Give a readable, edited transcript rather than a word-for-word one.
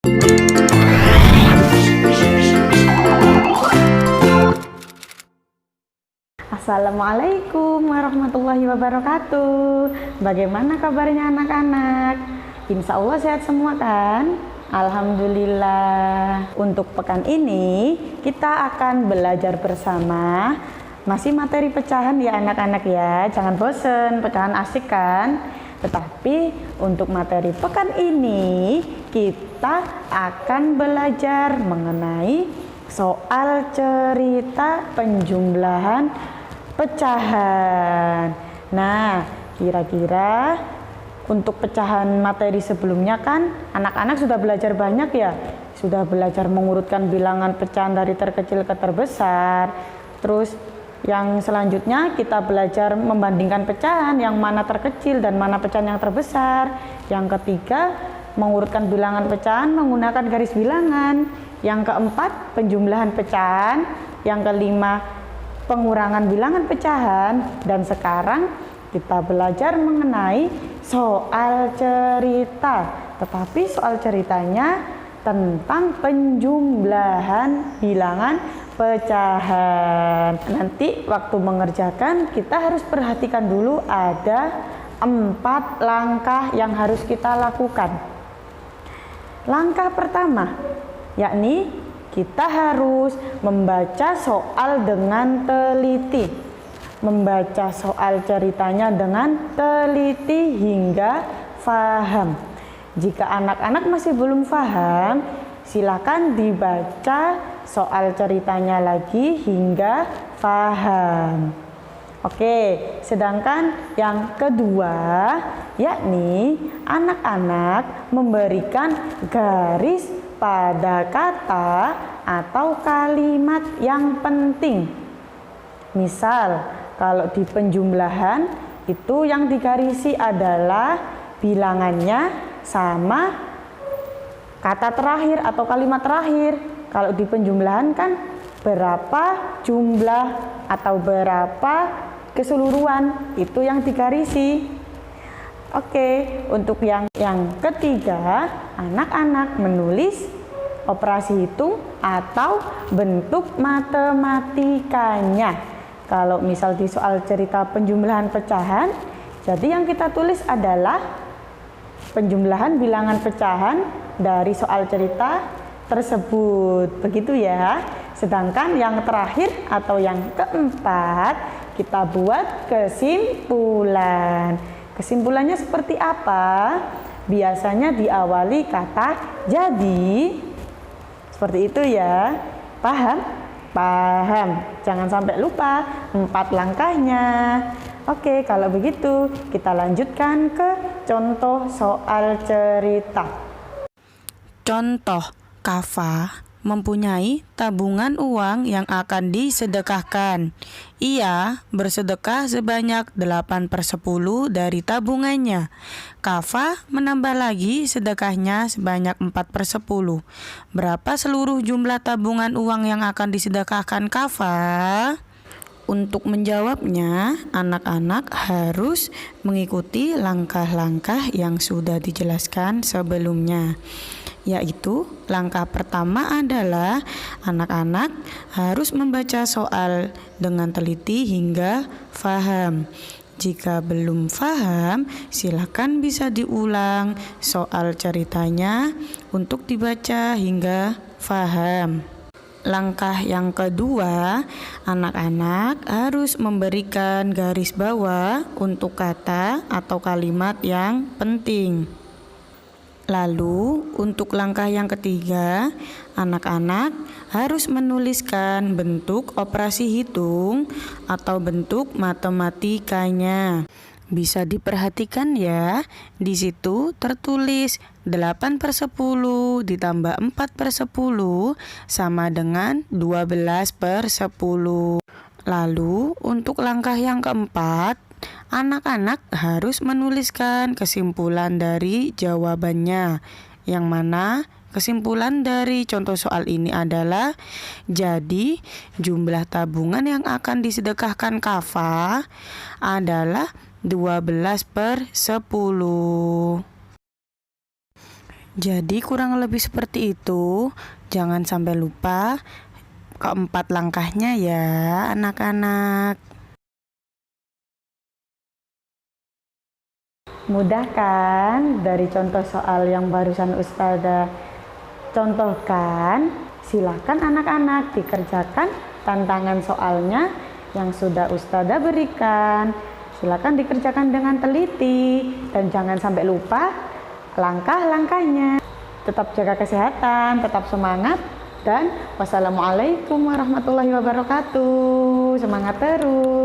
Assalamualaikum warahmatullahi wabarakatuh. Bagaimana kabarnya anak-anak? Insya Allah sehat semua kan? Alhamdulillah. Untuk pekan ini kita akan belajar bersama. Masih materi pecahan ya anak-anak ya. Jangan bosen, pecahan asik kan? Tetapi untuk materi pekan ini kita akan belajar mengenai soal cerita penjumlahan pecahan. Nah, kira-kira untuk pecahan materi sebelumnya kan anak-anak sudah belajar banyak ya. Sudah belajar mengurutkan bilangan pecahan dari terkecil ke terbesar. Terus yang selanjutnya kita belajar membandingkan pecahan yang mana terkecil dan mana pecahan yang terbesar. Yang ketiga, mengurutkan bilangan pecahan menggunakan garis bilangan. Yang keempat, penjumlahan pecahan. Yang kelima, pengurangan bilangan pecahan. Dan sekarang kita belajar mengenai soal cerita. Tetapi soal ceritanya tentang penjumlahan bilangan pecahan. Nanti waktu mengerjakan kita harus perhatikan dulu ada 4 langkah yang harus kita lakukan. Langkah pertama, yakni kita harus membaca soal dengan teliti. Membaca soal ceritanya dengan teliti hingga paham. Jika anak-anak masih belum paham, silakan dibaca soal ceritanya lagi hingga paham. Oke, sedangkan yang kedua, yakni anak-anak memberikan garis pada kata atau kalimat yang penting. Misal, kalau di penjumlahan itu yang digarisi adalah bilangannya sama kata terakhir atau kalimat terakhir. Kalau di penjumlahan kan berapa jumlah atau berapa keseluruhan, itu yang digarisi. Oke, untuk yang ketiga, anak-anak menulis operasi hitung atau bentuk matematikanya. Kalau misal di soal cerita penjumlahan pecahan, jadi yang kita tulis adalah penjumlahan bilangan pecahan dari soal cerita tersebut. Begitu ya. Sedangkan yang terakhir atau yang keempat, kita buat kesimpulan. Kesimpulannya seperti apa? Biasanya diawali kata jadi. Seperti itu ya. Paham? Paham. Jangan sampai lupa 4 langkahnya. Oke, kalau begitu kita lanjutkan ke contoh soal cerita. Contoh, Kafa mempunyai tabungan uang yang akan disedekahkan. Ia bersedekah sebanyak 8/10 dari tabungannya. Kafa menambah lagi sedekahnya sebanyak 4/10. Berapa seluruh jumlah tabungan uang yang akan disedekahkan Kafa? Untuk menjawabnya, anak-anak harus mengikuti langkah-langkah yang sudah dijelaskan sebelumnya. Yaitu, langkah pertama adalah anak-anak harus membaca soal dengan teliti hingga paham. Jika belum paham, silakan bisa diulang soal ceritanya untuk dibaca hingga paham. Langkah yang kedua, anak-anak harus memberikan garis bawah untuk kata atau kalimat yang penting. Lalu, untuk langkah yang ketiga, anak-anak harus menuliskan bentuk operasi hitung atau bentuk matematikanya. Bisa diperhatikan ya, di situ tertulis 8/10 ditambah 4/10 sama dengan 12/10. Lalu untuk langkah yang keempat, anak-anak harus menuliskan kesimpulan dari jawabannya, yang mana kesimpulan dari contoh soal ini adalah jadi jumlah tabungan yang akan disedekahkan Kafa adalah 12/10. Jadi kurang lebih seperti itu. Jangan sampai lupa keempat langkahnya ya anak-anak. Mudah kan dari contoh soal yang barusan Ustazah contohkan? Silakan anak-anak dikerjakan tantangan soalnya yang sudah Ustazah berikan. Silakan dikerjakan dengan teliti dan jangan sampai lupa langkah-langkahnya. Tetap jaga kesehatan, tetap semangat, dan wassalamualaikum warahmatullahi wabarakatuh. Semangat terus.